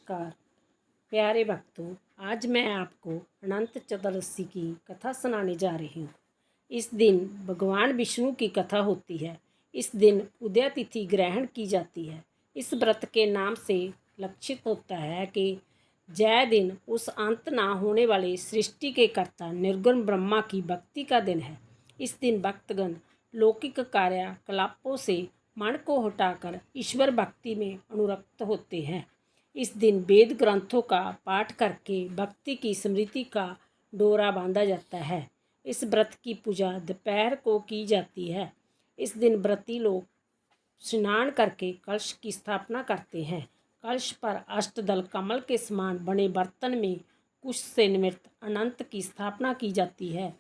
नमस्कार प्यारे भक्तों, आज मैं आपको अनंत चतुर्दशी की कथा सुनाने जा रही हूँ। इस दिन भगवान विष्णु की कथा होती है। इस दिन उदय तिथि ग्रहण की जाती है। इस व्रत के नाम से लक्षित होता है कि जय दिन उस अंत ना होने वाले सृष्टि के कर्ता निर्गुण ब्रह्मा की भक्ति का दिन है। इस दिन भक्तगण लौकिक कार्यकलापों से मन को हटाकर ईश्वर भक्ति में अनुरक्त होते हैं। इस दिन वेद ग्रंथों का पाठ करके भक्ति की स्मृति का डोरा बांधा जाता है। इस व्रत की पूजा दोपहर को की जाती है। इस दिन व्रती लोग स्नान करके कलश की स्थापना करते हैं। कलश पर अष्टदल कमल के समान बने बर्तन में कुश से निर्मित अनंत की स्थापना की जाती है।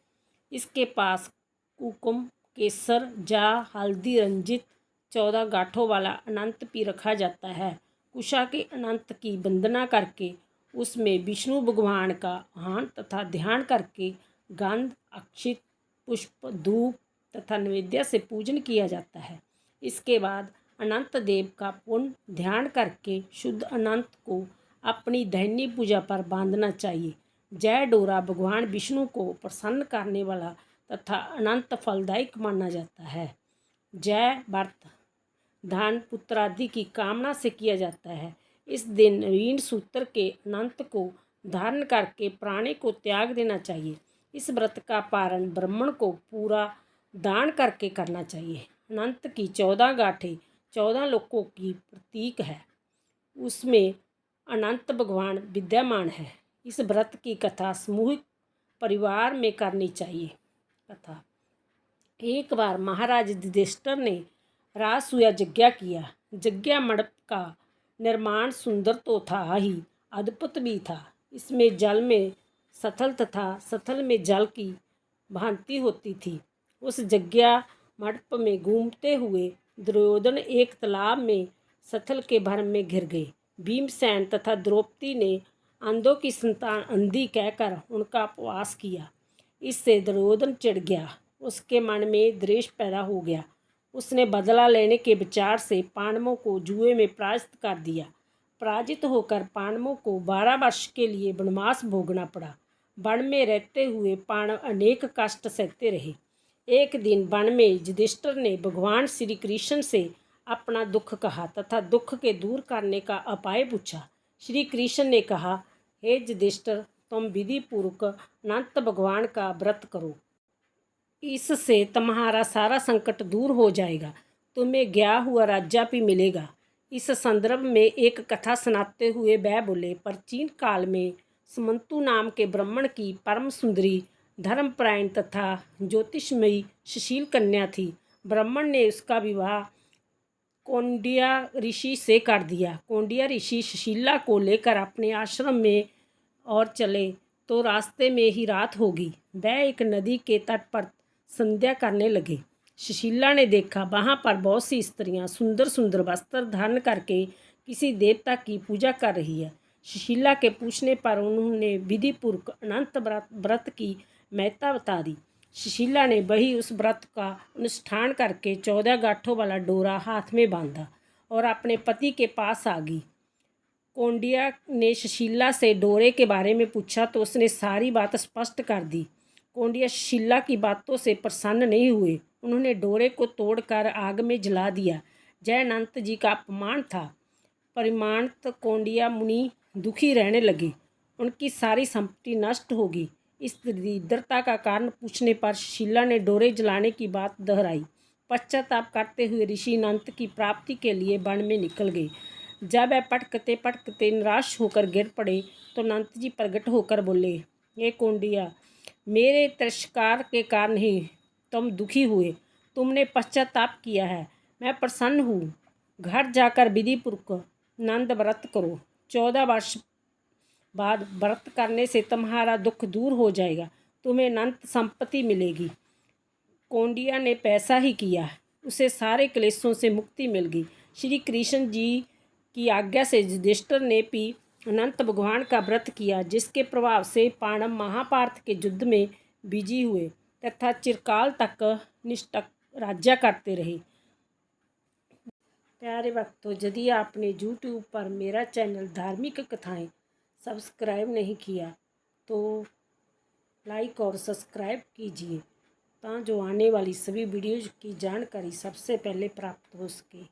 इसके पास कुकुम, केसर, जा, हल्दी रंजित 14 गांठों वाला अनंत भी रखा जाता है। कुशा के अनंत की वंदना करके उसमें विष्णु भगवान का आह्वान तथा ध्यान करके गंध, अक्षित, पुष्प, धूप तथा नैवेद्य से पूजन किया जाता है। इसके बाद अनंत देव का पूर्ण ध्यान करके शुद्ध अनंत को अपनी दैनिक पूजा पर बांधना चाहिए। जय डोरा भगवान विष्णु को प्रसन्न करने वाला तथा अनंत फलदायक माना जाता है। जय व्रत धन पुत्र आदि की कामना से किया जाता है। इस दिन ऋण सूत्र के अनंत को धारण करके प्राणी को त्याग देना चाहिए। इस व्रत का पारण ब्राह्मण को पूरा दान करके करना चाहिए। अनंत की 14 गांठें 14 लोकों की प्रतीक है। उसमें अनंत भगवान विद्यमान है। इस व्रत की कथा सामूहिक परिवार में करनी चाहिए। कथा एक बार महाराज युधिष्ठिर ने राजसूया यज्ञ किया। यज्ञ मंडप का निर्माण सुंदर तो था ही, अद्भुत भी था। इसमें जल में सथल तथा सथल में जल की भांति होती थी। उस यज्ञ मंडप में घूमते हुए दुर्योधन एक तालाब में सथल के भरम में घिर गए। भीमसेन तथा द्रौपदी ने अंधों की संतान अंधी कहकर उनका उपवास किया। इससे दुर्योधन चिढ़ गया। उसके मन में द्वेष पैदा हो गया। उसने बदला लेने के विचार से पांडवों को जुए में पराजित कर दिया। पराजित होकर पांडवों को 12 वर्ष के लिए वनवास भोगना पड़ा। वन में रहते हुए पांडव अनेक कष्ट सहते रहे। एक दिन वन में युधिष्ठिर ने भगवान श्री कृष्ण से अपना दुख कहा तथा दुख के दूर करने का उपाय पूछा। श्री कृष्ण ने कहा, हे युधिष्ठिर, तुम विधि पूर्वक अनंत भगवान का व्रत करो। इससे तुम्हारा सारा संकट दूर हो जाएगा। तुम्हें गया हुआ राज्य भी मिलेगा। इस संदर्भ में एक कथा सुनाते हुए वह बोले, प्राचीन काल में सुमंतु नाम के ब्राह्मण की परम सुंदरी, धर्मपरायण तथा ज्योतिषमयी सुशील कन्या थी। ब्राह्मण ने उसका विवाह कौंडिया ऋषि से कर दिया। कौंडिया ऋषि सुशीला को लेकर अपने आश्रम में और चले तो रास्ते में ही रात होगी। वह एक नदी के तट पर संध्या करने लगे। सुशीला ने देखा वहाँ पर बहुत सी स्त्रियाँ सुंदर सुंदर वस्त्र धारण करके किसी देवता की पूजा कर रही है। सुशीला के पूछने पर उन्होंने विधिपूर्वक अनंत व्रत की महत्ता बता दी। सुशीला ने वही उस व्रत का अनुष्ठान करके 14 गांठों वाला डोरा हाथ में बांधा और अपने पति के पास आ गई। कौंडिया ने सुशीला से डोरे के बारे में पूछा तो उसने सारी बात स्पष्ट कर दी। कौंडिया सुशीला की बातों से प्रसन्न नहीं हुए। उन्होंने डोरे को तोड़कर आग में जला दिया। जय अनंत जी का अपमान था। परिमाणत कौंडिया मुनि दुखी रहने लगे। उनकी सारी संपत्ति नष्ट होगी। इस दरिद्रता का कारण पूछने पर सुशीला ने डोरे जलाने की बात दोहराई। पश्चाताप करते हुए ऋषि अनंत की प्राप्ति के लिए वन में निकल गए। जब वह पटकते पटकते निराश होकर गिर पड़े तो अनंत जी प्रकट होकर बोले, ये कौंडिया, मेरे तिरस्कार के कारण ही तुम दुखी हुए। तुमने पश्चाताप किया है, मैं प्रसन्न हूँ। घर जाकर विधिपूर्वक आनंद व्रत करो। 14 वर्ष बाद व्रत करने से तुम्हारा दुख दूर हो जाएगा। तुम्हें अनंत संपत्ति मिलेगी। कौंडिया ने पैसा ही किया। उसे सारे क्लेशों से मुक्ति मिल गई। श्री कृष्ण जी की आज्ञा से युधिष्ठिर ने भी अनंत भगवान का व्रत किया, जिसके प्रभाव से पांडव महाभारत के युद्ध में विजयी हुए तथा चिरकाल तक निष्ठक राज्य करते रहे। प्यारे भक्तों, यदि आपने यूट्यूब पर मेरा चैनल धार्मिक कथाएं सब्सक्राइब नहीं किया तो लाइक और सब्सक्राइब कीजिए, जो आने वाली सभी वीडियोज़ की जानकारी सबसे पहले प्राप्त हो सके।